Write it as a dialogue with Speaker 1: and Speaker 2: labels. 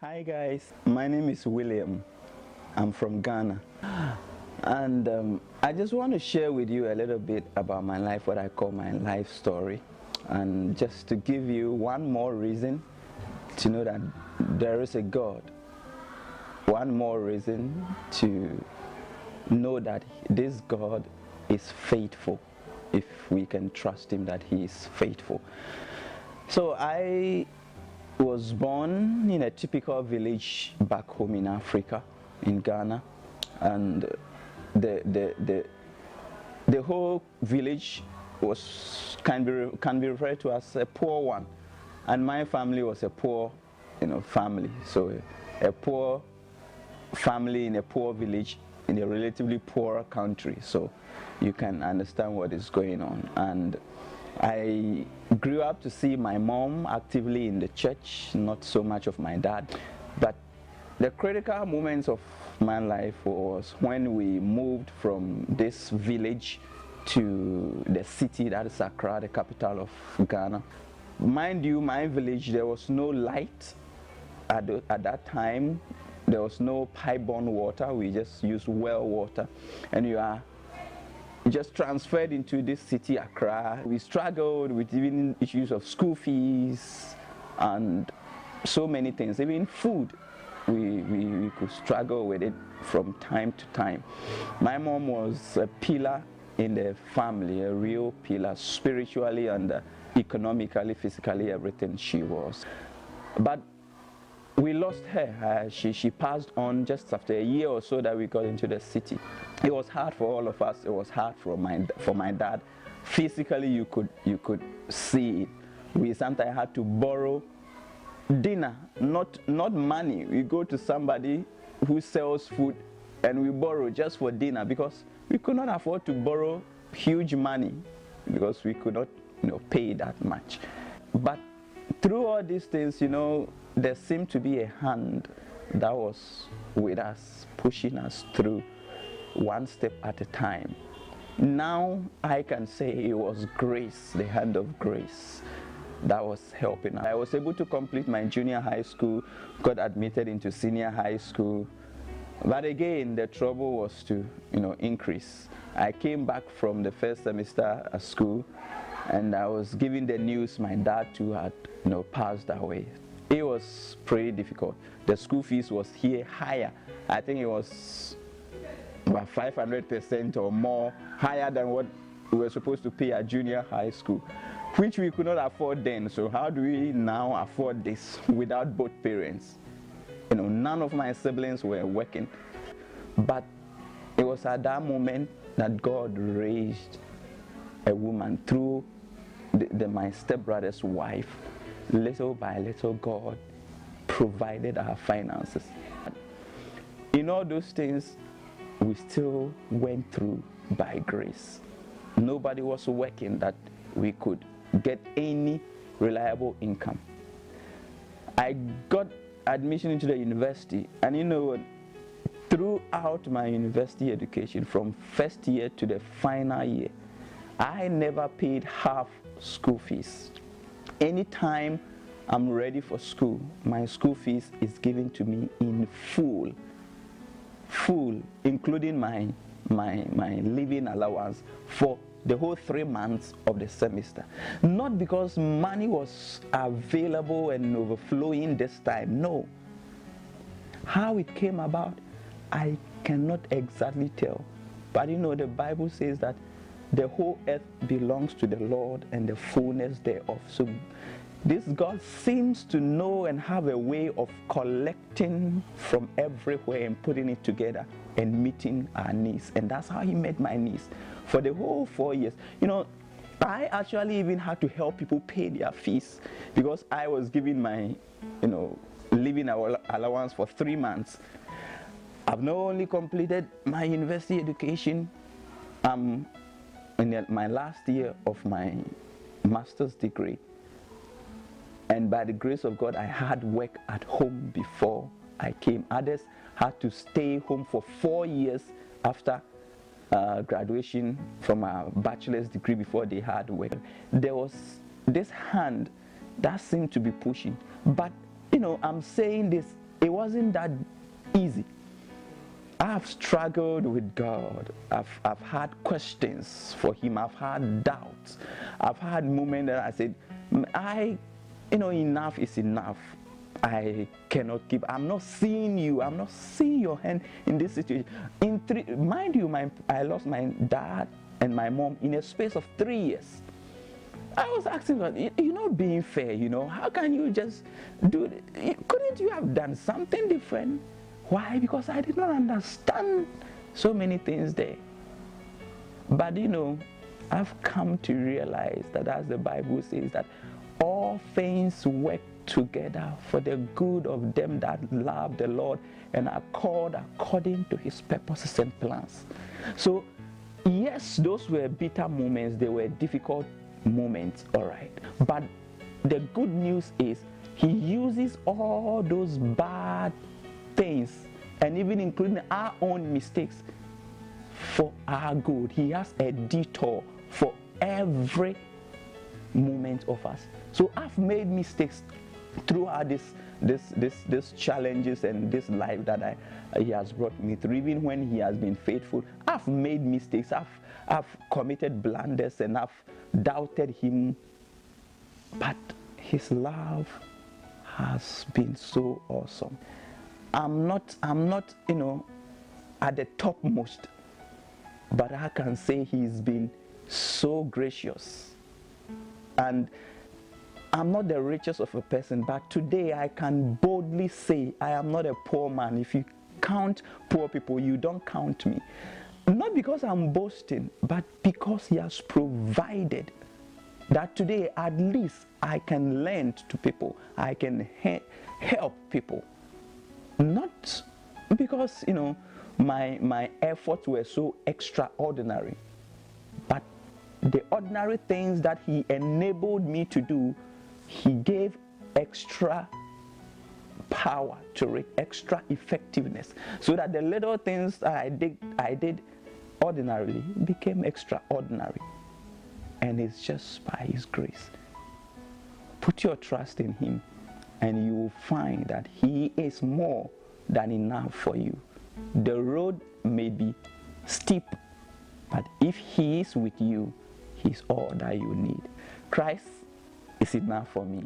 Speaker 1: Hi guys, my name is William. I'm from Ghana, and I just want to share with you a little bit about my life, what I call my life story, and just to give you one more reason to know that there is a God, one more reason to know that this God is faithful, if we can trust him that he is faithful. So I was born in a typical village back home in Africa, in Ghana, and the whole village can be referred to as a poor one, and my family was a poor, family. So a poor family in a poor village in a relatively poor country. So you can understand what is going on. And I grew up to see my mom actively in the church, not so much of my dad. But the critical moments of my life was when we moved from this village to the city, that is Accra, the capital of Ghana. Mind you, my village, there was no light at that time. There was no pipe-borne water. We just used well water. And you are just transferred into this city, Accra. We struggled with even issues of school fees and so many things. Even food, we could struggle with it from time to time. My mom was a pillar in the family, a real pillar, spiritually and economically, physically, everything she was. But we lost her. She passed on just after a year or so that we got into the city. It was hard for all of us. It was hard for my dad. Physically, you could see it. We sometimes had to borrow dinner, not money. We go to somebody who sells food and we borrow just for dinner, because we could not afford to borrow huge money, because we could not pay that much. But through all these things, there seemed to be a hand that was with us, pushing us through one step at a time. Now I can say it was grace, the hand of grace, that was helping. I was able to complete my junior high school, got admitted into senior high school, but again the trouble was to increase. I came back from the first semester at school and I was given the news my dad too had passed away. It was pretty difficult. The school fees was here higher. I think it was about 500% or more higher than what we were supposed to pay at junior high school, which we could not afford then. So how do we now afford this without both parents? None of my siblings were working. But it was at that moment that God raised a woman through my stepbrother's wife. Little by little, God provided our finances. In all those things, we still went through by grace. Nobody was working that we could get any reliable income. I got admission into the university, and throughout my university education, from first year to the final year, I never paid half school fees. Anytime I'm ready for school, my school fees is given to me in full, including my living allowance for the whole 3 months of the semester. Not because money was available and overflowing this time, no. How it came about, I cannot exactly tell. But the Bible says that the whole earth belongs to the Lord and the fullness thereof. So this God seems to know and have a way of collecting from everywhere and putting it together and meeting our needs. And that's how he met my needs for the whole 4 years. I actually even had to help people pay their fees, because I was giving my living allowance for 3 months. I've not only completed my university education, in my last year of my master's degree, and by the grace of God, I had work at home before I came. Others had to stay home for 4 years after graduation from a bachelor's degree before they had work. There was this hand that seemed to be pushing, but I'm saying this it wasn't that easy. I've struggled with God. I've had questions for him. I've had doubts. I've had moments that I said, enough is enough. I cannot keep. I'm not seeing you. I'm not seeing your hand in this situation. Mind you, I lost my dad and my mom in a space of 3 years. I was asking God, you're not being fair, How can you just do it? Couldn't you have done something different? Why? Because I did not understand so many things there. But I've come to realize that, as the Bible says, that all things work together for the good of them that love the Lord and are called according to his purposes and plans. So yes, those were bitter moments, they were difficult moments, all right. But the good news is he uses all those bad things, and even including our own mistakes, for our good. He has a detour for every moment of us. So I've made mistakes throughout this challenges and this life that he has brought me through. Even when he has been faithful, I've made mistakes. I've committed blunders and I've doubted him. But his love has been so awesome. I'm not at the topmost, but I can say he's been so gracious. And I'm not the richest of a person, but today I can boldly say I am not a poor man. If you count poor people, you don't count me. Not because I'm boasting, but because he has provided that today at least I can lend to people, I can help people. Not because my efforts were so extraordinary, but the ordinary things that he enabled me to do, he gave extra power to it, extra effectiveness, so that the little things that I did ordinarily became extraordinary. And it's just by his grace. Put your trust in him, and you will find that he is more than enough for you. The road may be steep, but if he is with you, he's all that you need. Christ is enough for me.